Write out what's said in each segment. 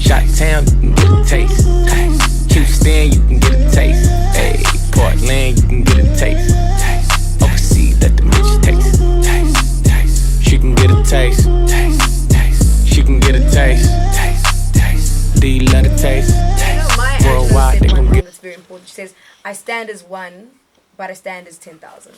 Chi-town, you can get a taste. Houston, you can get a taste. Hey, Portland, you can get a taste. Overseas, let them bitches taste. She can get a taste. She can get a taste. Do you love the taste? Worldwide, they gon' get. That's very important. She says, "I stand as one, but I stand as 10,000."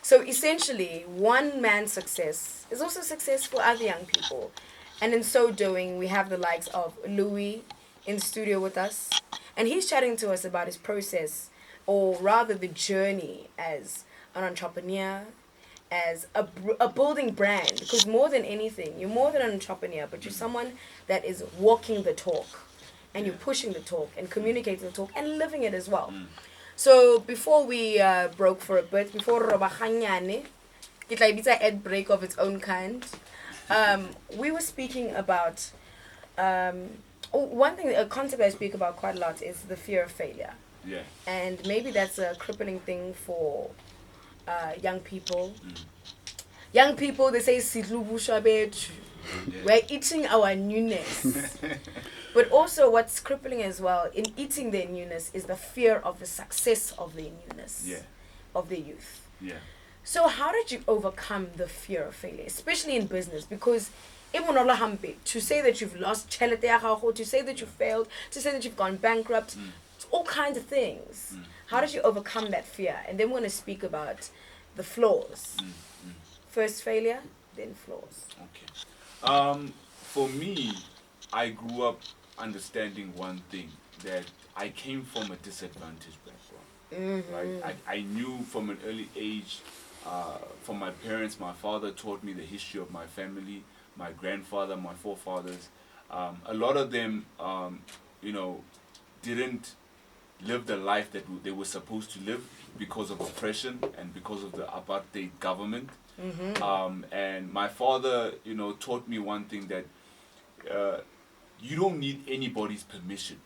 So essentially, one man's success is also success for other young people. And in so doing, we have the likes of Louis in the studio with us. And he's chatting to us about his process, or rather the journey as an entrepreneur, as a building brand. Because more than anything, you're more than an entrepreneur, but you're someone that is walking the talk. And you're pushing the talk and communicating the talk and living it as well. So before we broke for a bit, before Robachanyane, it's like it's an ad break of its own kind. We were speaking about one thing, a concept I speak about quite a lot is the fear of failure. Yeah. And maybe that's a crippling thing for young people. Young people, they say we're eating our newness. But also what's crippling as well in eating their newness is the fear of the success of their newness, of their youth. Yeah. So how did you overcome the fear of failure, especially in business? Because to say that you've lost, to say that you failed, to say that you've gone bankrupt, it's all kinds of things. How did you overcome that fear? And then we're going to speak about the flaws. First failure, then flaws. Okay. For me, I grew up understanding one thing, that I came from a disadvantaged background. Right? I knew from an early age, from my parents, my father taught me the history of my family, my grandfather, my forefathers. A lot of them, didn't live the life that they were supposed to live because of oppression and because of the apartheid government. And my father, taught me one thing, that you don't need anybody's permission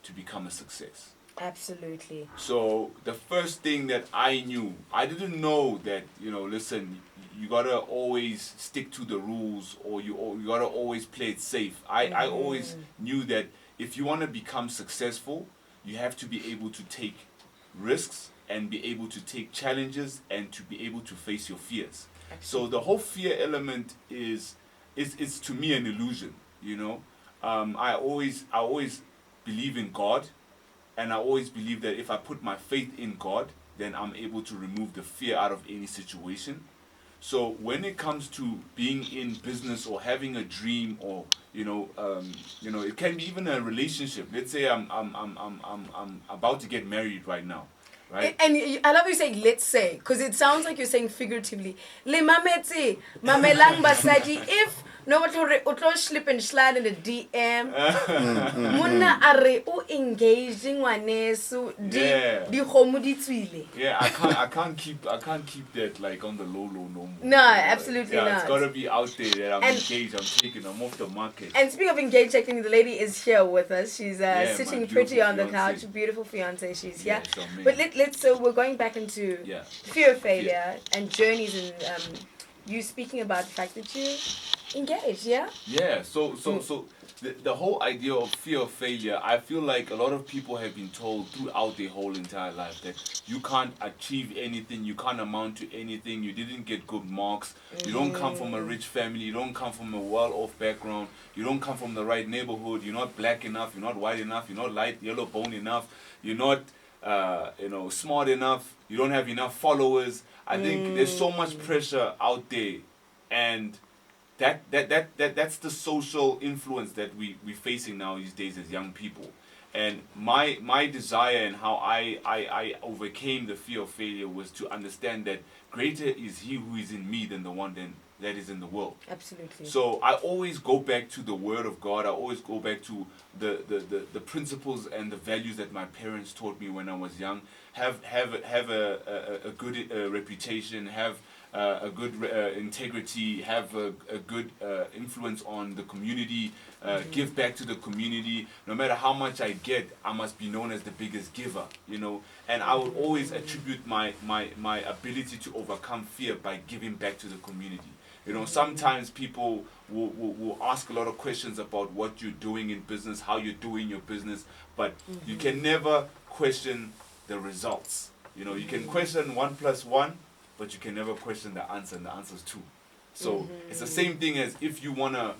to become a success. Absolutely. So the first thing that I knew, I didn't know that, listen, you gotta always stick to the rules, or you gotta always play it safe. I always knew that if you want to become successful, you have to be able to take risks and be able to take challenges and to be able to face your fears. So the whole fear element is to me an illusion. I always believe in God, and I always believe that if I put my faith in God, then I'm able to remove the fear out of any situation. So when it comes to being in business or having a dream, or it can be even a relationship. Let's say I'm about to get married right now, right? And I love you saying "let's say," because it sounds like you're saying figuratively. Le mametse, mamelang basadi. If no one slip and slide in the DM. Muna are o engaging wanesu di khomu di tswile. Yeah, I can't keep that like on the low no more. No, absolutely not. It's gotta be out there that I'm engaged, I'm off the market. And speaking of engaged, I think the lady is here with us. She's sitting pretty on the couch. Beautiful fiance, she's here. But so we're going back into fear of failure and journeys, and you speaking about the fact that you engaged, Yeah, so the whole idea of fear of failure, I feel like a lot of people have been told throughout their whole entire life that you can't achieve anything, you can't amount to anything, you didn't get good marks, you don't come from a rich family, you don't come from a well-off background, you don't come from the right neighborhood, you're not black enough, you're not white enough, you're not light yellow bone enough, you're not smart enough, you don't have enough followers. I think there's so much pressure out there, and that's the social influence that we're facing now these days as young people. And my desire and how I overcame the fear of failure was to understand that greater is he who is in me than the one that is in the world. Absolutely. So I always go back to the Word of God. I always go back to the principles and the values that my parents taught me when I was young. Have a good reputation. Have a good integrity. Have a good influence on the community. Give back to the community. No matter how much I get, I must be known as the biggest giver. And I will always attribute my ability to overcome fear by giving back to the community. You know, sometimes people will ask a lot of questions about what you're doing in business, how you're doing your business, but you can never question the results. You know, you can question 1 + 1, but you can never question the answer, and the answer is 2. So it's the same thing as if you want to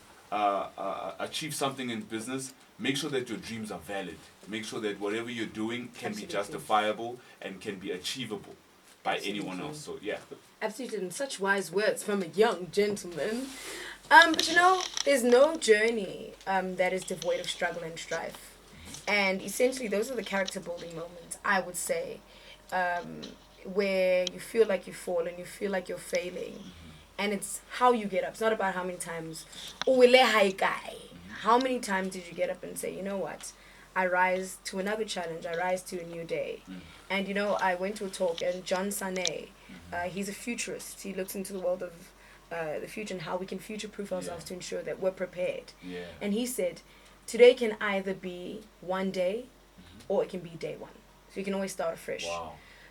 achieve something in business, make sure that your dreams are valid. Make sure that whatever you're doing can be justifiable and can be achievable by anyone else. So, yeah. Absolutely, and such wise words from a young gentleman. But you know, there's no journey that is devoid of struggle and strife. And essentially, those are the character building moments, I would say, where you feel like you fall and you feel like you're failing. And it's how you get up. It's not about how many times, how many times did you get up and say, you know what, I rise to another challenge, I rise to a new day. And you know, I went to a talk, and John Sane, he's a futurist. He looks into the world of the future and how we can future-proof ourselves to ensure that we're prepared. And he said, today can either be one day or it can be day one. So you can always start afresh.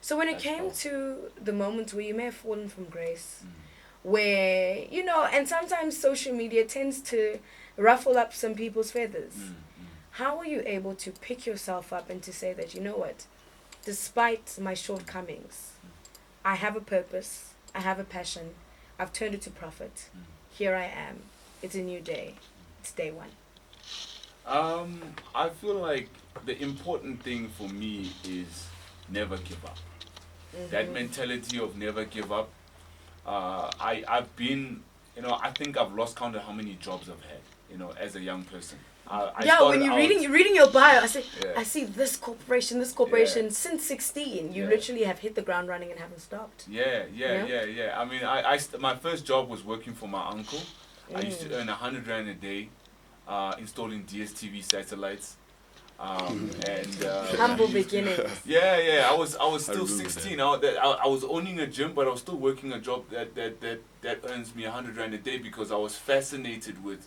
So when it came to the moments where you may have fallen from grace, where, you know, and sometimes social media tends to ruffle up some people's feathers. How are you able to pick yourself up and to say that, you know what, despite my shortcomings, I have a purpose, I have a passion, I've turned it to profit. Here I am. It's a new day. It's day one. I feel like the important thing for me is never give up. That mentality of never give up. I've been, you know, I think I've lost count of how many jobs I've had, you know, as a young person. When you're reading your bio, I see this corporation since 16. You literally have hit the ground running and haven't stopped. Yeah. I mean, my first job was working for my uncle. I used to earn 100 Rand a day, installing DSTV satellites. Humble beginnings. I was still 16. I was owning a gym, but I was still working a job that earns me 100 Rand a day, because I was fascinated with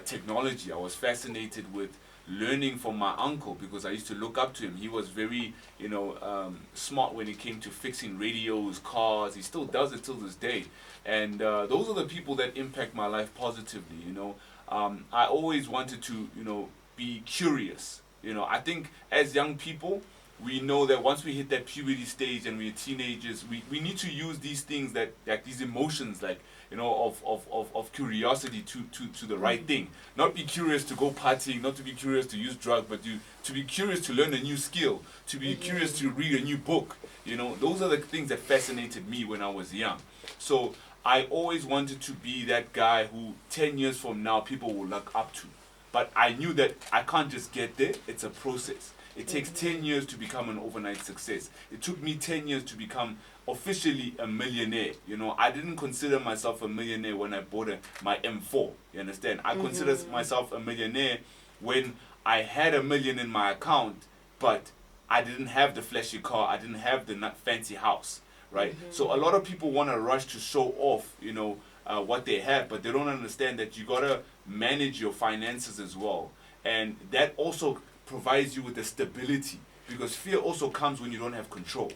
technology. I was fascinated with learning from my uncle, because I used to look up to him. He was very, you know, smart when it came to fixing radios, cars. He still does it till this day. And those are the people that impact my life positively. You know, I always wanted to, you know, be curious. You know, I think as young people, we know that once we hit that puberty stage and we're teenagers, we need to use these things, that like these emotions, like, you know, of curiosity to the right thing. Not be curious to go partying, not to be curious to use drugs, but to be curious to learn a new skill, to be curious to read a new book. You know, those are the things that fascinated me when I was young. So I always wanted to be that guy who 10 years from now people will look up to. But I knew that I can't just get there. It's a process. It takes 10 years to become an overnight success. It took me 10 years to become officially a millionaire. You know, I didn't consider myself a millionaire when I bought my M4. You understand? I consider myself a millionaire when I had $1 million in my account, but I didn't have the flashy car. I didn't have the fancy house, right? So a lot of people want to rush to show off, you know, what they have, but they don't understand that you gotta manage your finances as well, and that also provides you with the stability, because fear also comes when you don't have control,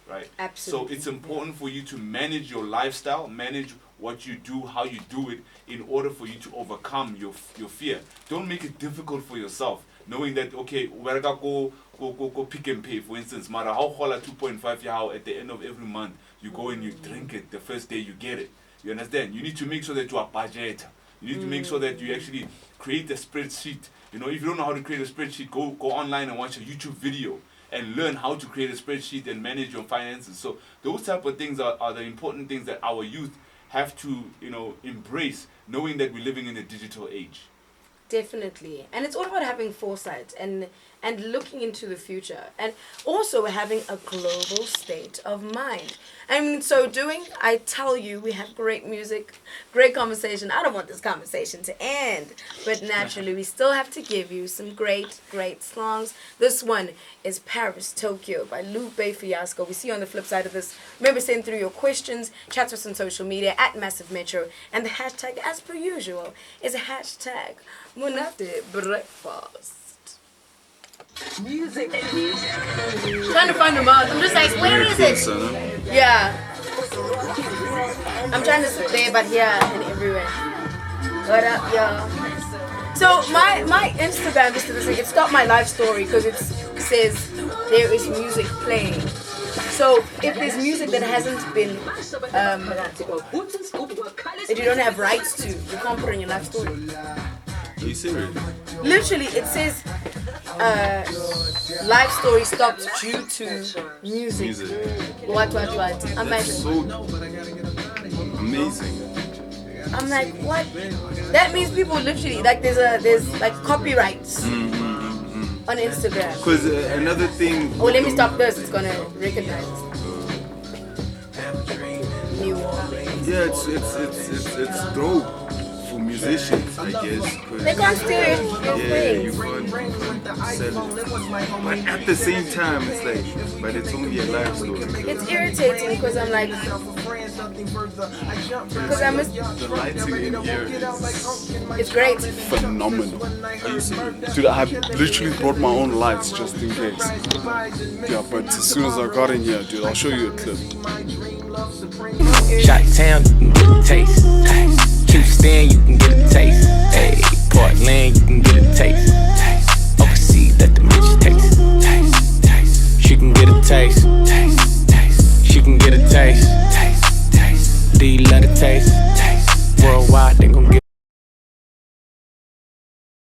right? Absolutely. So it's important for you to manage your lifestyle, manage what you do, how you do it, in order for you to overcome your fear. Don't make it difficult for yourself, knowing that, okay, where I go Pick and Pay, for instance, mara how 2.5 yao at the end of every month, you go and you drink it the first day you get it. You understand? You need to make sure that you are budget. You need to make sure that you actually create a spreadsheet. You know, if you don't know how to create a spreadsheet, go online and watch a YouTube video and learn how to create a spreadsheet and manage your finances. So those type of things are the important things that our youth have to, you know, embrace, knowing that we're living in a digital age. Definitely. And it's all about having foresight and looking into the future, and also having a global state of mind. And in so doing, I tell you, we have great music, great conversation. I don't want this conversation to end, but naturally we still have to give you some great songs. This one is Paris, Tokyo by Lupe Fiasco. We see you on the flip side of this. Remember, send through your questions, chat to us on social media at Massive Metro, and the hashtag, as per usual, is a hashtag Munate Breakfast. Music. Trying to find them out. I'm just like, where is it? Yeah. I'm trying to sit there, but here and everywhere. What up, y'all? So my Instagram, just to listen, it stopped my live story because it says there is music playing. So if there's music that hasn't been, that you don't have rights to, you can't put it on your live story. Are you serious? Literally, it says live story stopped due to music. What? I'm like, So amazing. I'm like, what? That means people literally like there's like copyrights on Instagram. Because another thing. Oh, let me stop this. It's gonna recognize New Orleans. Yeah, it's dope for musicians, I guess. They can't steal it. Yeah, you can't sell it. But at the same time, it's like, but it's only a live story. It's irritating because I'm like, because I miss. The lighting in here is It's great. phenomenal. Dude, I literally brought my own lights just in case. Yeah, but as soon as I got in here, dude, I'll show you a clip. Shot town, you can get a taste. Houston, you can get a taste. Hey,